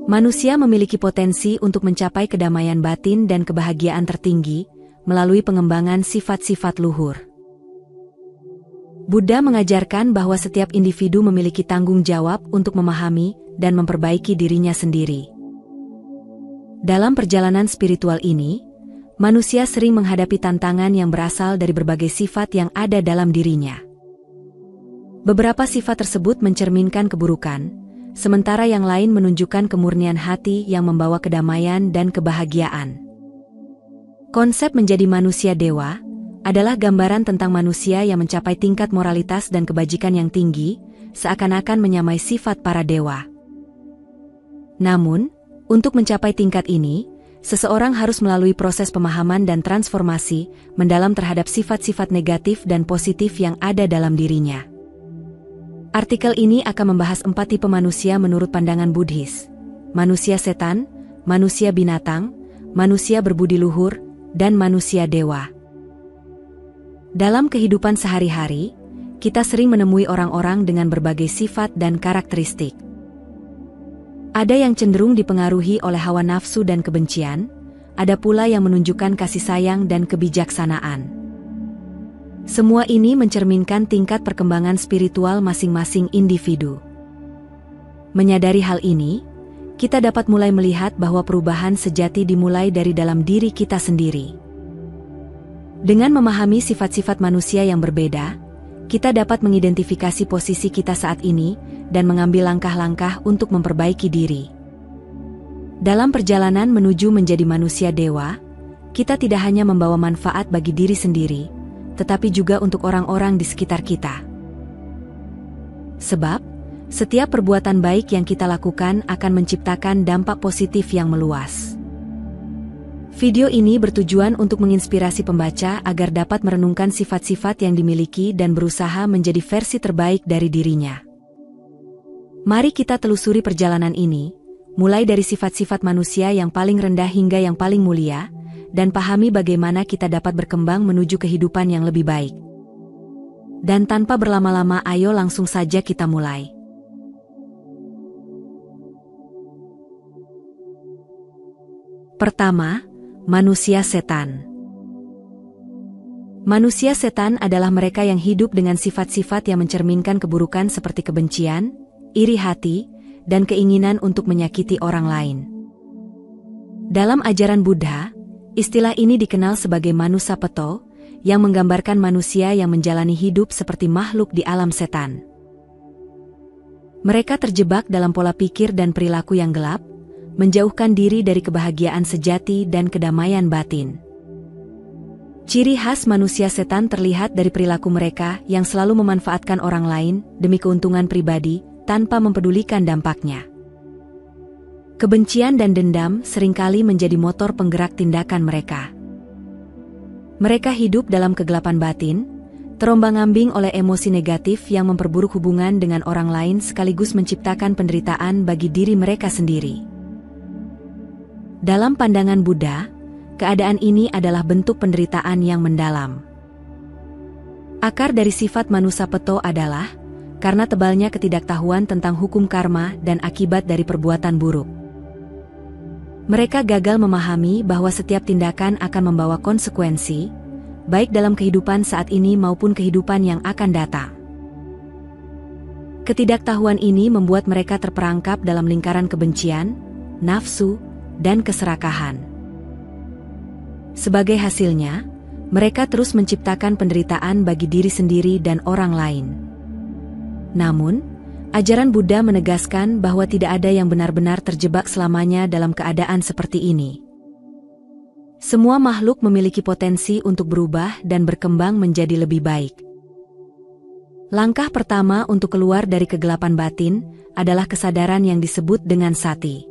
Manusia memiliki potensi untuk mencapai kedamaian batin dan kebahagiaan tertinggi melalui pengembangan sifat-sifat luhur. Buddha mengajarkan bahwa setiap individu memiliki tanggung jawab untuk memahami dan memperbaiki dirinya sendiri. Dalam perjalanan spiritual ini, manusia sering menghadapi tantangan yang berasal dari berbagai sifat yang ada dalam dirinya. Beberapa sifat tersebut mencerminkan keburukan, sementara yang lain menunjukkan kemurnian hati yang membawa kedamaian dan kebahagiaan. Konsep menjadi manusia dewa adalah gambaran tentang manusia yang mencapai tingkat moralitas dan kebajikan yang tinggi, seakan-akan menyamai sifat para dewa. Namun, untuk mencapai tingkat ini, seseorang harus melalui proses pemahaman dan transformasi mendalam terhadap sifat-sifat negatif dan positif yang ada dalam dirinya. Artikel ini akan membahas 4 tipe manusia menurut pandangan Buddhis: manusia setan, manusia binatang, manusia berbudi luhur, dan manusia dewa. Dalam kehidupan sehari-hari, kita sering menemui orang-orang dengan berbagai sifat dan karakteristik. Ada yang cenderung dipengaruhi oleh hawa nafsu dan kebencian, ada pula yang menunjukkan kasih sayang dan kebijaksanaan. Semua ini mencerminkan tingkat perkembangan spiritual masing-masing individu. Menyadari hal ini, kita dapat mulai melihat bahwa perubahan sejati dimulai dari dalam diri kita sendiri. Dengan memahami sifat-sifat manusia yang berbeda, kita dapat mengidentifikasi posisi kita saat ini dan mengambil langkah-langkah untuk memperbaiki diri. Dalam perjalanan menuju menjadi manusia dewa, kita tidak hanya membawa manfaat bagi diri sendiri, tetapi juga untuk orang-orang di sekitar kita. Sebab, setiap perbuatan baik yang kita lakukan akan menciptakan dampak positif yang meluas. Video ini bertujuan untuk menginspirasi pembaca agar dapat merenungkan sifat-sifat yang dimiliki dan berusaha menjadi versi terbaik dari dirinya. Mari kita telusuri perjalanan ini, mulai dari sifat-sifat manusia yang paling rendah hingga yang paling mulia, dan pahami bagaimana kita dapat berkembang menuju kehidupan yang lebih baik. Dan tanpa berlama-lama, ayo langsung saja kita mulai. Pertama, manusia setan. Manusia setan adalah mereka yang hidup dengan sifat-sifat yang mencerminkan keburukan seperti kebencian, iri hati, dan keinginan untuk menyakiti orang lain. Dalam ajaran Buddha, istilah ini dikenal sebagai manusapeto, yang menggambarkan manusia yang menjalani hidup seperti makhluk di alam setan. Mereka terjebak dalam pola pikir dan perilaku yang gelap, menjauhkan diri dari kebahagiaan sejati dan kedamaian batin. Ciri khas manusia setan terlihat dari perilaku mereka yang selalu memanfaatkan orang lain demi keuntungan pribadi tanpa mempedulikan dampaknya. Kebencian dan dendam seringkali menjadi motor penggerak tindakan mereka. Mereka hidup dalam kegelapan batin, terombang-ambing oleh emosi negatif yang memperburuk hubungan dengan orang lain sekaligus menciptakan penderitaan bagi diri mereka sendiri. Dalam pandangan Buddha, keadaan ini adalah bentuk penderitaan yang mendalam. Akar dari sifat manusapeto adalah karena tebalnya ketidaktahuan tentang hukum karma dan akibat dari perbuatan buruk. Mereka gagal memahami bahwa setiap tindakan akan membawa konsekuensi, baik dalam kehidupan saat ini maupun kehidupan yang akan datang. Ketidaktahuan ini membuat mereka terperangkap dalam lingkaran kebencian, nafsu, dan keserakahan. Sebagai hasilnya, mereka terus menciptakan penderitaan bagi diri sendiri dan orang lain. Namun, ajaran Buddha menegaskan bahwa tidak ada yang benar-benar terjebak selamanya dalam keadaan seperti ini. Semua makhluk memiliki potensi untuk berubah dan berkembang menjadi lebih baik. Langkah pertama untuk keluar dari kegelapan batin adalah kesadaran yang disebut dengan sati.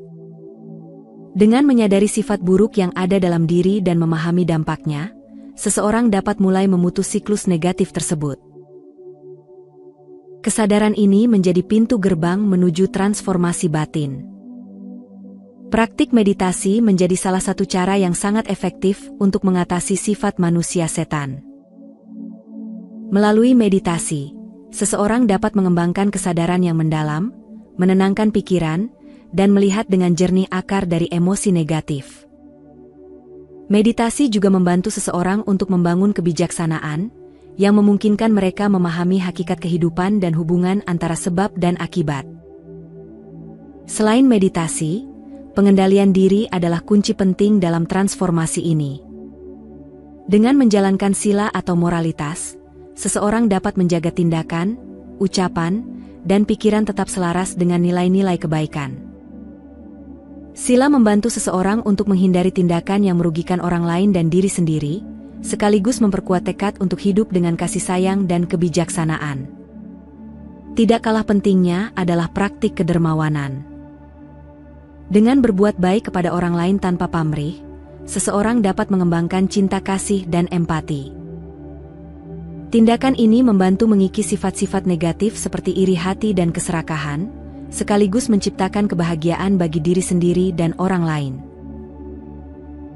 Dengan menyadari sifat buruk yang ada dalam diri dan memahami dampaknya, seseorang dapat mulai memutus siklus negatif tersebut. Kesadaran ini menjadi pintu gerbang menuju transformasi batin. Praktik meditasi menjadi salah satu cara yang sangat efektif untuk mengatasi sifat manusia setan. Melalui meditasi, seseorang dapat mengembangkan kesadaran yang mendalam, menenangkan pikiran, dan melihat dengan jernih akar dari emosi negatif. Meditasi juga membantu seseorang untuk membangun kebijaksanaan, yang memungkinkan mereka memahami hakikat kehidupan dan hubungan antara sebab dan akibat. Selain meditasi, pengendalian diri adalah kunci penting dalam transformasi ini. Dengan menjalankan sila atau moralitas, seseorang dapat menjaga tindakan, ucapan, dan pikiran tetap selaras dengan nilai-nilai kebaikan. Sila membantu seseorang untuk menghindari tindakan yang merugikan orang lain dan diri sendiri, sekaligus memperkuat tekad untuk hidup dengan kasih sayang dan kebijaksanaan. Tidak kalah pentingnya adalah praktik kedermawanan. Dengan berbuat baik kepada orang lain tanpa pamrih, seseorang dapat mengembangkan cinta kasih dan empati. Tindakan ini membantu mengikis sifat-sifat negatif seperti iri hati dan keserakahan, sekaligus menciptakan kebahagiaan bagi diri sendiri dan orang lain.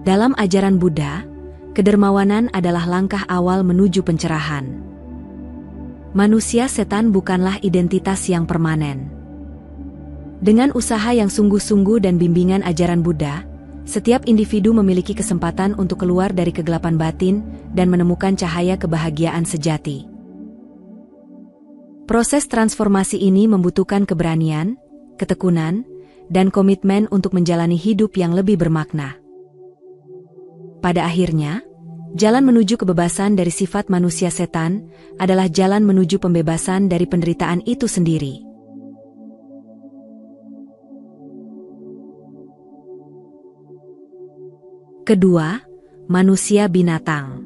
Dalam ajaran Buddha, kedermawanan adalah langkah awal menuju pencerahan. Manusia setan bukanlah identitas yang permanen. Dengan usaha yang sungguh-sungguh dan bimbingan ajaran Buddha, setiap individu memiliki kesempatan untuk keluar dari kegelapan batin dan menemukan cahaya kebahagiaan sejati. Proses transformasi ini membutuhkan keberanian, ketekunan, dan komitmen untuk menjalani hidup yang lebih bermakna. Pada akhirnya, jalan menuju kebebasan dari sifat manusia setan adalah jalan menuju pembebasan dari penderitaan itu sendiri. Kedua, manusia binatang.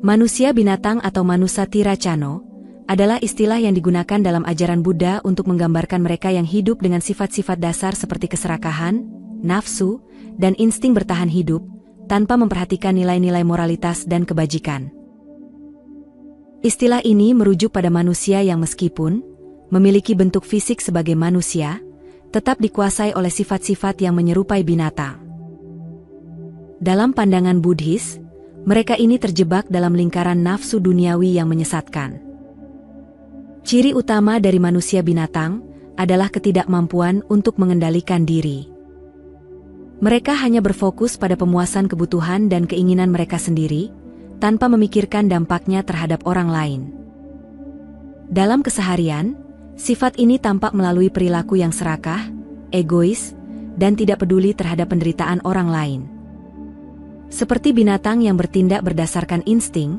Manusia binatang atau Manusa Tiracano adalah istilah yang digunakan dalam ajaran Buddha untuk menggambarkan mereka yang hidup dengan sifat-sifat dasar seperti keserakahan, nafsu, dan insting bertahan hidup, tanpa memperhatikan nilai-nilai moralitas dan kebajikan. Istilah ini merujuk pada manusia yang meskipun memiliki bentuk fisik sebagai manusia, tetap dikuasai oleh sifat-sifat yang menyerupai binatang. Dalam pandangan Buddhis, mereka ini terjebak dalam lingkaran nafsu duniawi yang menyesatkan. Ciri utama dari manusia binatang adalah ketidakmampuan untuk mengendalikan diri. Mereka hanya berfokus pada pemuasan kebutuhan dan keinginan mereka sendiri, tanpa memikirkan dampaknya terhadap orang lain. Dalam keseharian, sifat ini tampak melalui perilaku yang serakah, egois, dan tidak peduli terhadap penderitaan orang lain. Seperti binatang yang bertindak berdasarkan insting,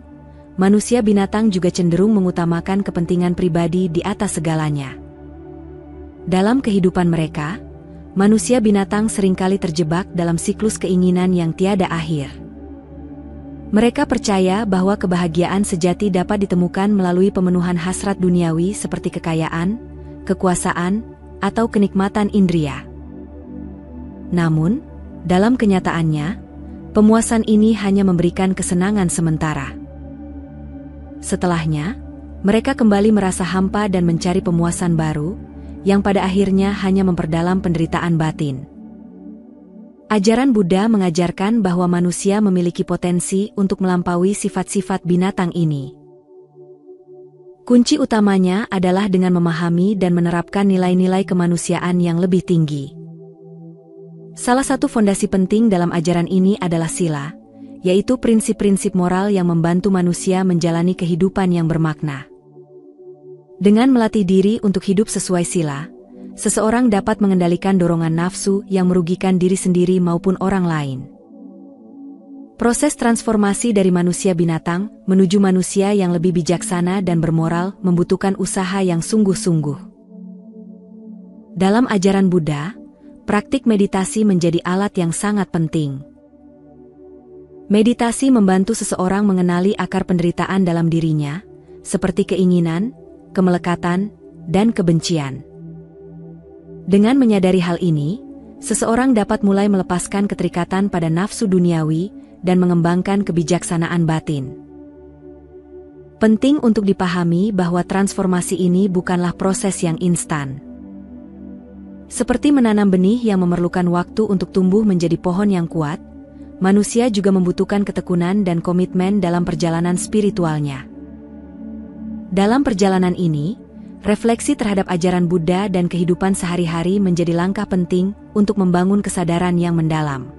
manusia binatang juga cenderung mengutamakan kepentingan pribadi di atas segalanya. Dalam kehidupan mereka, manusia binatang seringkali terjebak dalam siklus keinginan yang tiada akhir. Mereka percaya bahwa kebahagiaan sejati dapat ditemukan melalui pemenuhan hasrat duniawi seperti kekayaan, kekuasaan, atau kenikmatan indria. Namun, dalam kenyataannya, pemuasan ini hanya memberikan kesenangan sementara. Setelahnya, mereka kembali merasa hampa dan mencari pemuasan baru, yang pada akhirnya hanya memperdalam penderitaan batin. Ajaran Buddha mengajarkan bahwa manusia memiliki potensi untuk melampaui sifat-sifat binatang ini. Kunci utamanya adalah dengan memahami dan menerapkan nilai-nilai kemanusiaan yang lebih tinggi. Salah satu fondasi penting dalam ajaran ini adalah sila, yaitu prinsip-prinsip moral yang membantu manusia menjalani kehidupan yang bermakna. Dengan melatih diri untuk hidup sesuai sila, seseorang dapat mengendalikan dorongan nafsu yang merugikan diri sendiri maupun orang lain. Proses transformasi dari manusia binatang menuju manusia yang lebih bijaksana dan bermoral membutuhkan usaha yang sungguh-sungguh. Dalam ajaran Buddha, praktik meditasi menjadi alat yang sangat penting. Meditasi membantu seseorang mengenali akar penderitaan dalam dirinya, seperti keinginan, kemelekatan, dan kebencian. Dengan menyadari hal ini, seseorang dapat mulai melepaskan keterikatan pada nafsu duniawi dan mengembangkan kebijaksanaan batin. Penting untuk dipahami bahwa transformasi ini bukanlah proses yang instan. Seperti menanam benih yang memerlukan waktu untuk tumbuh menjadi pohon yang kuat, manusia juga membutuhkan ketekunan dan komitmen dalam perjalanan spiritualnya. Dalam perjalanan ini, refleksi terhadap ajaran Buddha dan kehidupan sehari-hari menjadi langkah penting untuk membangun kesadaran yang mendalam.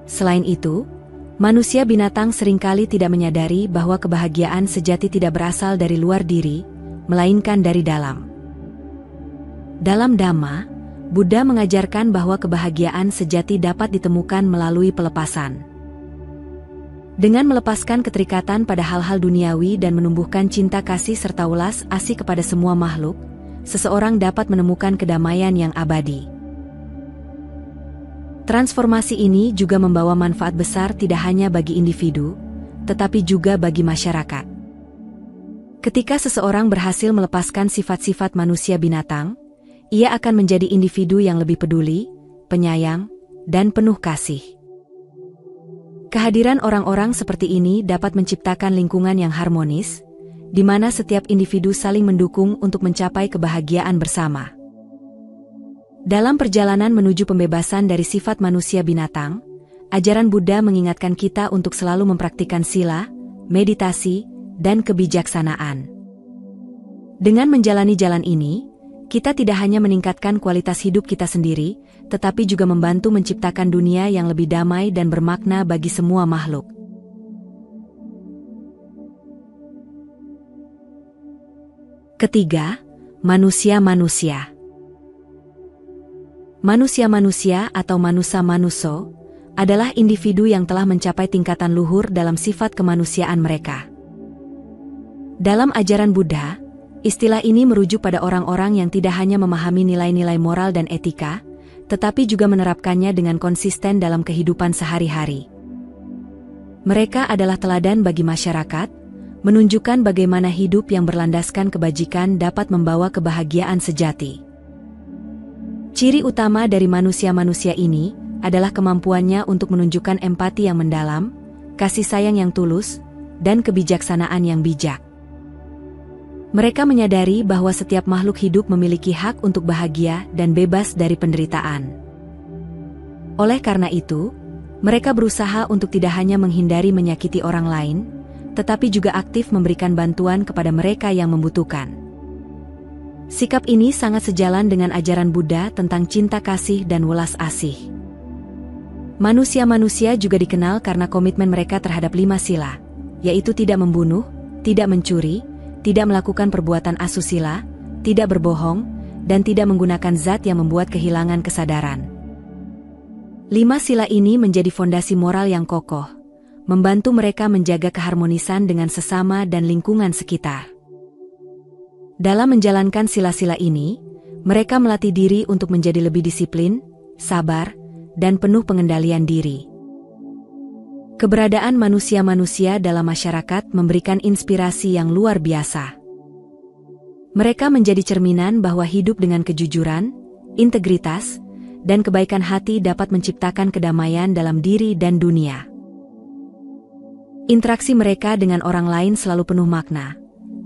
Selain itu, manusia binatang seringkali tidak menyadari bahwa kebahagiaan sejati tidak berasal dari luar diri, melainkan dari dalam. Dalam Dhamma, Buddha mengajarkan bahwa kebahagiaan sejati dapat ditemukan melalui pelepasan. Dengan melepaskan keterikatan pada hal-hal duniawi dan menumbuhkan cinta kasih serta welas asih kepada semua makhluk, seseorang dapat menemukan kedamaian yang abadi. Transformasi ini juga membawa manfaat besar tidak hanya bagi individu, tetapi juga bagi masyarakat. Ketika seseorang berhasil melepaskan sifat-sifat manusia binatang, ia akan menjadi individu yang lebih peduli, penyayang, dan penuh kasih. Kehadiran orang-orang seperti ini dapat menciptakan lingkungan yang harmonis, di mana setiap individu saling mendukung untuk mencapai kebahagiaan bersama. Dalam perjalanan menuju pembebasan dari sifat manusia binatang, ajaran Buddha mengingatkan kita untuk selalu mempraktikkan sila, meditasi, dan kebijaksanaan. Dengan menjalani jalan ini, kita tidak hanya meningkatkan kualitas hidup kita sendiri, tetapi juga membantu menciptakan dunia yang lebih damai dan bermakna bagi semua makhluk. Ketiga, manusia-manusia. Manusia-manusia atau manusa-manuso adalah individu yang telah mencapai tingkatan luhur dalam sifat kemanusiaan mereka. Dalam ajaran Buddha, istilah ini merujuk pada orang-orang yang tidak hanya memahami nilai-nilai moral dan etika, tetapi juga menerapkannya dengan konsisten dalam kehidupan sehari-hari. Mereka adalah teladan bagi masyarakat, menunjukkan bagaimana hidup yang berlandaskan kebajikan dapat membawa kebahagiaan sejati. Ciri utama dari manusia-manusia ini adalah kemampuannya untuk menunjukkan empati yang mendalam, kasih sayang yang tulus, dan kebijaksanaan yang bijak. Mereka menyadari bahwa setiap makhluk hidup memiliki hak untuk bahagia dan bebas dari penderitaan. Oleh karena itu, mereka berusaha untuk tidak hanya menghindari menyakiti orang lain, tetapi juga aktif memberikan bantuan kepada mereka yang membutuhkan. Sikap ini sangat sejalan dengan ajaran Buddha tentang cinta kasih dan welas asih. Manusia-manusia juga dikenal karena komitmen mereka terhadap 5 sila, yaitu tidak membunuh, tidak mencuri, tidak melakukan perbuatan asusila, tidak berbohong, dan tidak menggunakan zat yang membuat kehilangan kesadaran. 5 sila ini menjadi fondasi moral yang kokoh, membantu mereka menjaga keharmonisan dengan sesama dan lingkungan sekitar. Dalam menjalankan sila-sila ini, mereka melatih diri untuk menjadi lebih disiplin, sabar, dan penuh pengendalian diri. Keberadaan manusia-manusia dalam masyarakat memberikan inspirasi yang luar biasa. Mereka menjadi cerminan bahwa hidup dengan kejujuran, integritas, dan kebaikan hati dapat menciptakan kedamaian dalam diri dan dunia. Interaksi mereka dengan orang lain selalu penuh makna,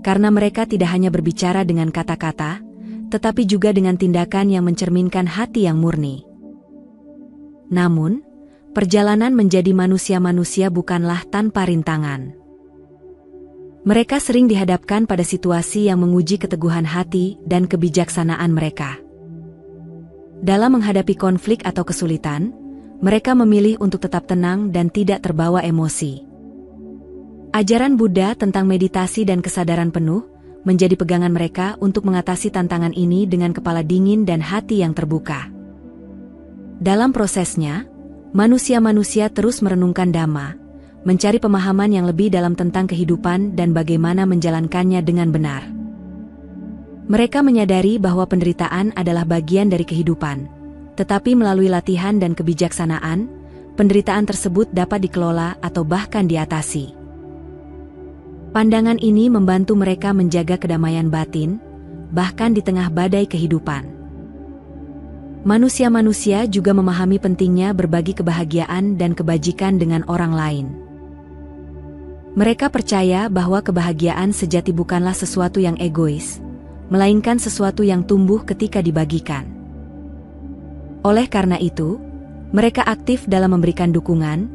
karena mereka tidak hanya berbicara dengan kata-kata, tetapi juga dengan tindakan yang mencerminkan hati yang murni. Namun, perjalanan menjadi manusia-manusia bukanlah tanpa rintangan. Mereka sering dihadapkan pada situasi yang menguji keteguhan hati dan kebijaksanaan mereka. Dalam menghadapi konflik atau kesulitan, mereka memilih untuk tetap tenang dan tidak terbawa emosi. Ajaran Buddha tentang meditasi dan kesadaran penuh menjadi pegangan mereka untuk mengatasi tantangan ini dengan kepala dingin dan hati yang terbuka. Dalam prosesnya, manusia-manusia terus merenungkan Dhamma, mencari pemahaman yang lebih dalam tentang kehidupan dan bagaimana menjalankannya dengan benar. Mereka menyadari bahwa penderitaan adalah bagian dari kehidupan, tetapi melalui latihan dan kebijaksanaan, penderitaan tersebut dapat dikelola atau bahkan diatasi. Pandangan ini membantu mereka menjaga kedamaian batin, bahkan di tengah badai kehidupan. Manusia-manusia juga memahami pentingnya berbagi kebahagiaan dan kebajikan dengan orang lain. Mereka percaya bahwa kebahagiaan sejati bukanlah sesuatu yang egois, melainkan sesuatu yang tumbuh ketika dibagikan. Oleh karena itu, mereka aktif dalam memberikan dukungan,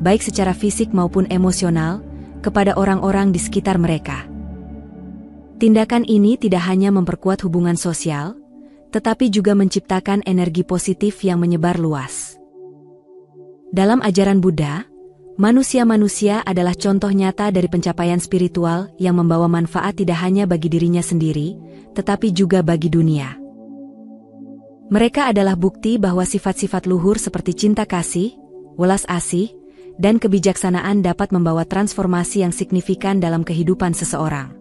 baik secara fisik maupun emosional, kepada orang-orang di sekitar mereka. Tindakan ini tidak hanya memperkuat hubungan sosial, tetapi juga menciptakan energi positif yang menyebar luas. Dalam ajaran Buddha, manusia-manusia adalah contoh nyata dari pencapaian spiritual yang membawa manfaat tidak hanya bagi dirinya sendiri, tetapi juga bagi dunia. Mereka adalah bukti bahwa sifat-sifat luhur seperti cinta kasih, welas asih, dan kebijaksanaan dapat membawa transformasi yang signifikan dalam kehidupan seseorang.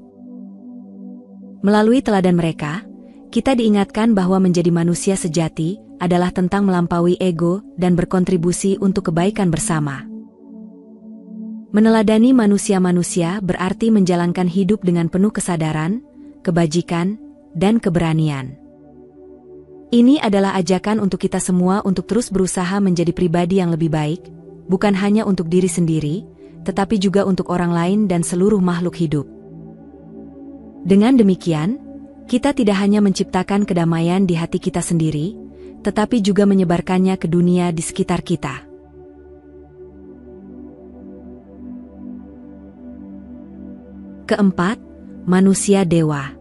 Melalui teladan mereka, kita diingatkan bahwa menjadi manusia sejati adalah tentang melampaui ego dan berkontribusi untuk kebaikan bersama. Meneladani manusia-manusia berarti menjalankan hidup dengan penuh kesadaran, kebajikan, dan keberanian. Ini adalah ajakan untuk kita semua untuk terus berusaha menjadi pribadi yang lebih baik, bukan hanya untuk diri sendiri, tetapi juga untuk orang lain dan seluruh makhluk hidup. Dengan demikian, kita tidak hanya menciptakan kedamaian di hati kita sendiri, tetapi juga menyebarkannya ke dunia di sekitar kita. Keempat, manusia dewa.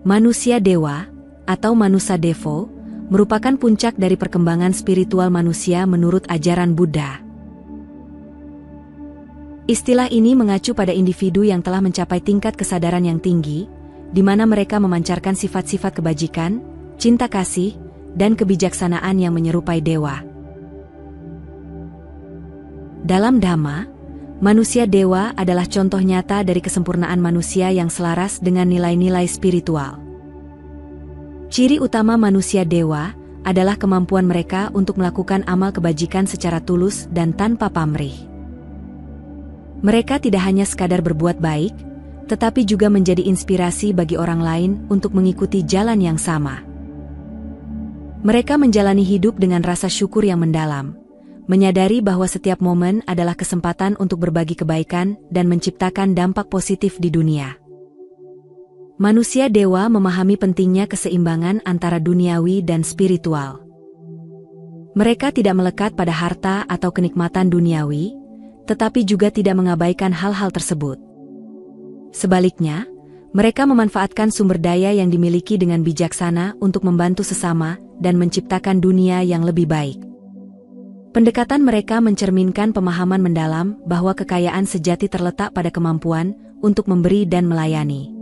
Manusia dewa, atau Manusa Devo, merupakan puncak dari perkembangan spiritual manusia menurut ajaran Buddha. Istilah ini mengacu pada individu yang telah mencapai tingkat kesadaran yang tinggi, di mana mereka memancarkan sifat-sifat kebajikan, cinta kasih, dan kebijaksanaan yang menyerupai dewa. Dalam Dhamma, manusia dewa adalah contoh nyata dari kesempurnaan manusia yang selaras dengan nilai-nilai spiritual. Ciri utama manusia dewa adalah kemampuan mereka untuk melakukan amal kebajikan secara tulus dan tanpa pamrih. Mereka tidak hanya sekadar berbuat baik, tetapi juga menjadi inspirasi bagi orang lain untuk mengikuti jalan yang sama. Mereka menjalani hidup dengan rasa syukur yang mendalam, menyadari bahwa setiap momen adalah kesempatan untuk berbagi kebaikan dan menciptakan dampak positif di dunia. Manusia dewa memahami pentingnya keseimbangan antara duniawi dan spiritual. Mereka tidak melekat pada harta atau kenikmatan duniawi, tetapi juga tidak mengabaikan hal-hal tersebut. Sebaliknya, mereka memanfaatkan sumber daya yang dimiliki dengan bijaksana untuk membantu sesama dan menciptakan dunia yang lebih baik. Pendekatan mereka mencerminkan pemahaman mendalam bahwa kekayaan sejati terletak pada kemampuan untuk memberi dan melayani.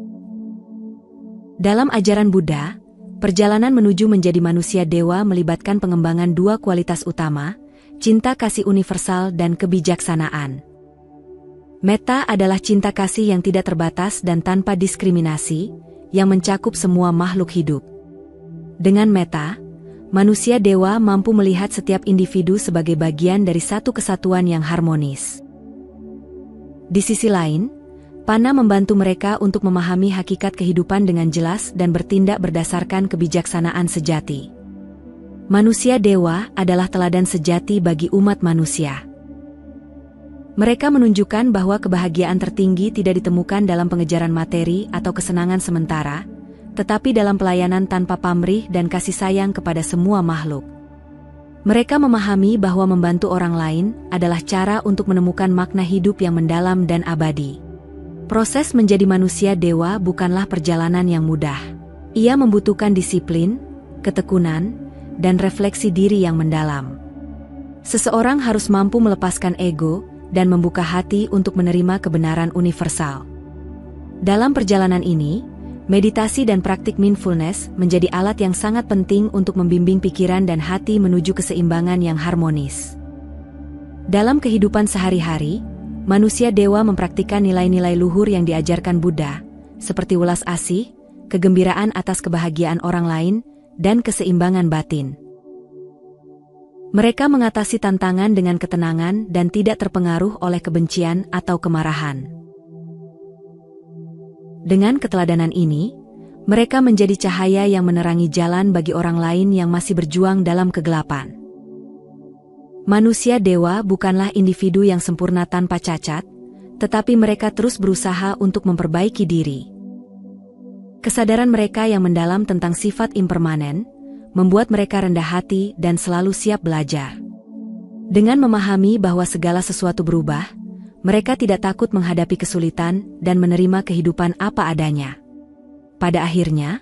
Dalam ajaran Buddha, perjalanan menuju menjadi manusia dewa melibatkan pengembangan dua kualitas utama, cinta kasih universal dan kebijaksanaan. Metta adalah cinta kasih yang tidak terbatas dan tanpa diskriminasi, yang mencakup semua makhluk hidup. Dengan metta, manusia dewa mampu melihat setiap individu sebagai bagian dari satu kesatuan yang harmonis. Di sisi lain, Panna membantu mereka untuk memahami hakikat kehidupan dengan jelas dan bertindak berdasarkan kebijaksanaan sejati. Manusia dewa adalah teladan sejati bagi umat manusia. Mereka menunjukkan bahwa kebahagiaan tertinggi tidak ditemukan dalam pengejaran materi atau kesenangan sementara, tetapi dalam pelayanan tanpa pamrih dan kasih sayang kepada semua makhluk. Mereka memahami bahwa membantu orang lain adalah cara untuk menemukan makna hidup yang mendalam dan abadi. Proses menjadi manusia dewa bukanlah perjalanan yang mudah. Ia membutuhkan disiplin, ketekunan, dan refleksi diri yang mendalam. Seseorang harus mampu melepaskan ego dan membuka hati untuk menerima kebenaran universal. Dalam perjalanan ini, meditasi dan praktik mindfulness menjadi alat yang sangat penting untuk membimbing pikiran dan hati menuju keseimbangan yang harmonis. Dalam kehidupan sehari-hari, manusia dewa mempraktikkan nilai-nilai luhur yang diajarkan Buddha, seperti welas asih, kegembiraan atas kebahagiaan orang lain, dan keseimbangan batin. Mereka mengatasi tantangan dengan ketenangan dan tidak terpengaruh oleh kebencian atau kemarahan. Dengan keteladanan ini, mereka menjadi cahaya yang menerangi jalan bagi orang lain yang masih berjuang dalam kegelapan. Manusia dewa bukanlah individu yang sempurna tanpa cacat, tetapi mereka terus berusaha untuk memperbaiki diri. Kesadaran mereka yang mendalam tentang sifat impermanen membuat mereka rendah hati dan selalu siap belajar. Dengan memahami bahwa segala sesuatu berubah, Mereka tidak takut menghadapi kesulitan dan menerima kehidupan apa adanya. Pada akhirnya,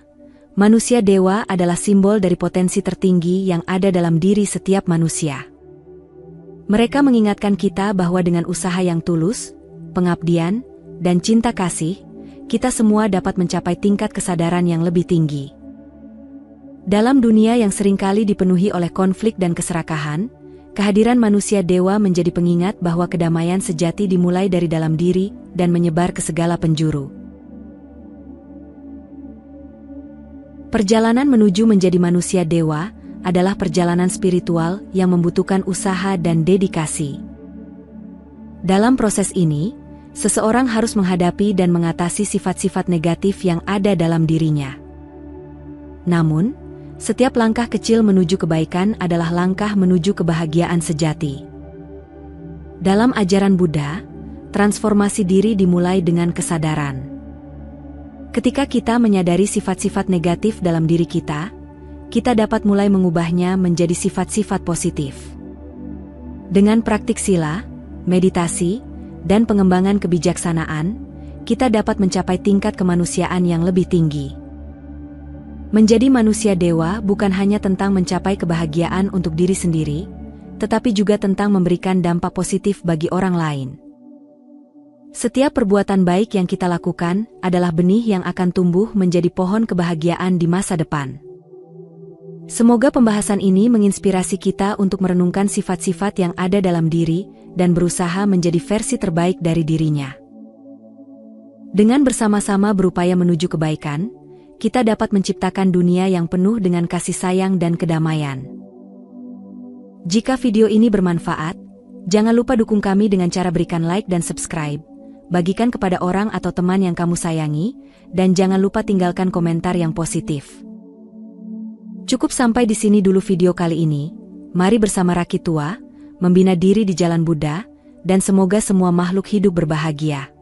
manusia dewa adalah simbol dari potensi tertinggi yang ada dalam diri setiap manusia. Mereka mengingatkan kita bahwa dengan usaha yang tulus, pengabdian, dan cinta kasih, kita semua dapat mencapai tingkat kesadaran yang lebih tinggi. Dalam dunia yang seringkali dipenuhi oleh konflik dan keserakahan, kehadiran manusia dewa menjadi pengingat bahwa kedamaian sejati dimulai dari dalam diri dan menyebar ke segala penjuru. Perjalanan menuju menjadi manusia dewa adalah perjalanan spiritual yang membutuhkan usaha dan dedikasi. Dalam proses ini, seseorang harus menghadapi dan mengatasi sifat-sifat negatif yang ada dalam dirinya. Namun, setiap langkah kecil menuju kebaikan adalah langkah menuju kebahagiaan sejati. Dalam ajaran Buddha, transformasi diri dimulai dengan kesadaran. Ketika kita menyadari sifat-sifat negatif dalam diri kita dapat mulai mengubahnya menjadi sifat-sifat positif. Dengan praktik sila, meditasi, dan pengembangan kebijaksanaan, kita dapat mencapai tingkat kemanusiaan yang lebih tinggi. Menjadi manusia dewa bukan hanya tentang mencapai kebahagiaan untuk diri sendiri, tetapi juga tentang memberikan dampak positif bagi orang lain. Setiap perbuatan baik yang kita lakukan adalah benih yang akan tumbuh menjadi pohon kebahagiaan di masa depan. Semoga pembahasan ini menginspirasi kita untuk merenungkan sifat-sifat yang ada dalam diri dan berusaha menjadi versi terbaik dari dirinya. Dengan bersama-sama berupaya menuju kebaikan, kita dapat menciptakan dunia yang penuh dengan kasih sayang dan kedamaian. Jika video ini bermanfaat, jangan lupa dukung kami dengan cara berikan like dan subscribe, bagikan kepada orang atau teman yang kamu sayangi, dan jangan lupa tinggalkan komentar yang positif. Cukup sampai di sini dulu video kali ini. Mari bersama Rakitua membina diri di jalan Buddha, dan semoga semua makhluk hidup berbahagia.